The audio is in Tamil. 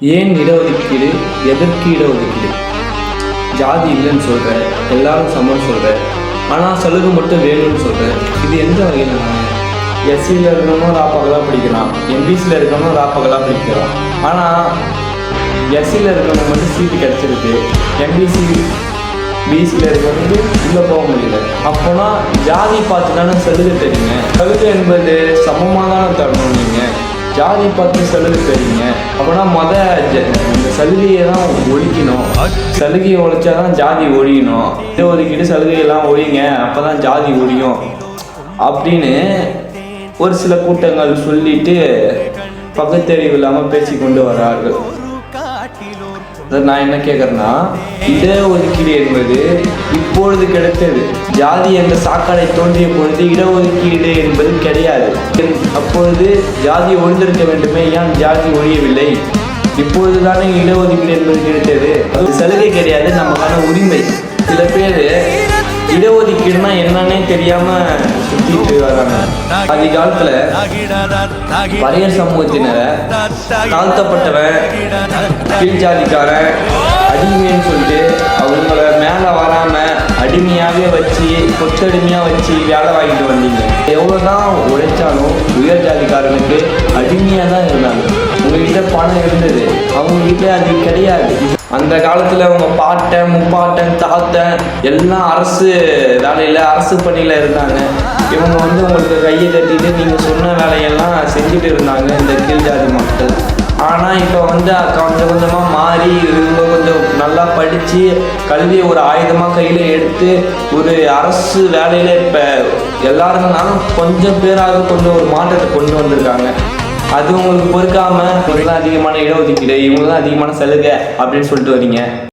ஏன் இடஒதுக்கீடு, எதற்கு இடஒதுக்கீடு? ஜாதி இல்லைன்னு சொல்கிறேன், எல்லாரும் சமம்னு சொல்கிறேன், ஆனால் சலுகை மட்டும் வேணும்னு சொல்கிறேன். இது எந்த வகையில் நான் எஸ்சியில் இருக்கணும் ராப்பகலாக பிடிக்கலாம், எம்பிசியில் இருக்கணும் ராப்பகலாக பிடிக்கலாம். ஆனால் எஸ்சியில் இருக்கணும் மட்டும் சீட்டு கிடச்சிருக்கு, எம்பிசி பிசியில் இருக்கிறவங்க உள்ளே போக முடியல. அப்போனா ஜாதி பார்த்து தானே சலுகை தெரியுங்க. சலுகை என்பது சமமாக தானே தரணும். நீங்கள் ஜாதி பார்த்து சலுகை தெரியுங்க. அப்போனா இந்த சலுகையை தான் ஒழிக்கணும். சலுகையை ஒழிச்சா தான் ஜாதி ஒழியணும். இடஒதுக்கீடு சலுகையெல்லாம் ஒழிங்க, அப்போ தான் ஜாதி ஒழியும் அப்படின்னு ஒரு சில கூட்டங்கள் சொல்லிட்டு பகுத்தறிவு இல்லாமல் பேசி கொண்டு வரார்கள். நான் என்ன கேட்குறேன்னா, இடஒதுக்கீடு என்பது இப்பொழுது கிடைத்தது. ஜாதி என்ற சாக்கடை தோன்றிய பொழுது இடஒதுக்கீடு என்பது கிடையாது. அப்பொழுது ஜாதி ஒழிந்திருக்க வேண்டுமே, ஏன் ஜாதி ஒழியவில்லை? இப்பொழுது தானே இடஒதுக்கீடு என்பது கிடைத்தது. அது சலுகை கிடையாது, நமக்கான உரிமை. சில பேர் இடஒதுக்கீடுனா என்னன்னே தெரியாம சுத்திட்டு வராங்க. அதிகாலத்துல பறையர் சமூகத்தினரை தாழ்த்தப்பட்டவன், கீழ் ஜாதிக்காரன், அடிமைன்னு சொல்லிட்டு அவங்கள மேல வராம அடிமையாவே வச்சு, கொத்தடிமையா வச்சு வேலை வாங்கிட்டு வந்தீங்க. எவ்வளவுதான் உழைச்சாலும் உயர் ஜாதிக்காரனுக்கு அடிமையா தான் இருந்தாங்க. உங்ககிட்ட பணம் இருந்தது, அவங்க கிட்ட அது கிடையாது. அந்த காலத்தில் அவங்க பாட்டன், முப்பாட்டன், தாத்தன் எல்லாம் அரசு வேலையில், அரசு பணியில் இருந்தாங்க. இவங்க உங்களுக்கு கையை தட்டிட்டு நீங்கள் சொன்ன வேலையெல்லாம் செஞ்சுட்டு இருந்தாங்க இந்த கீழ் ஜாதி மக்கள். ஆனால் இப்போ கொஞ்சம் கொஞ்சமாக மாறி இவங்க கொஞ்சம் நல்லா படித்து கல்வியை ஒரு ஆயுதமாக கையில் எடுத்து ஒரு அரசு வேலையில் இப்போ எல்லாருனாலும் கொஞ்சம் பேராக கொஞ்சம் ஒரு மாற்றத்தை கொண்டு வந்திருக்காங்க. அது உங்களுக்கு பொறுக்காமல் இவங்களாம் அதிகமான இடஒதுக்கீடு, இவங்களாம் அதிகமான சலுகை அப்படின்னு சொல்லிட்டு வரீங்க.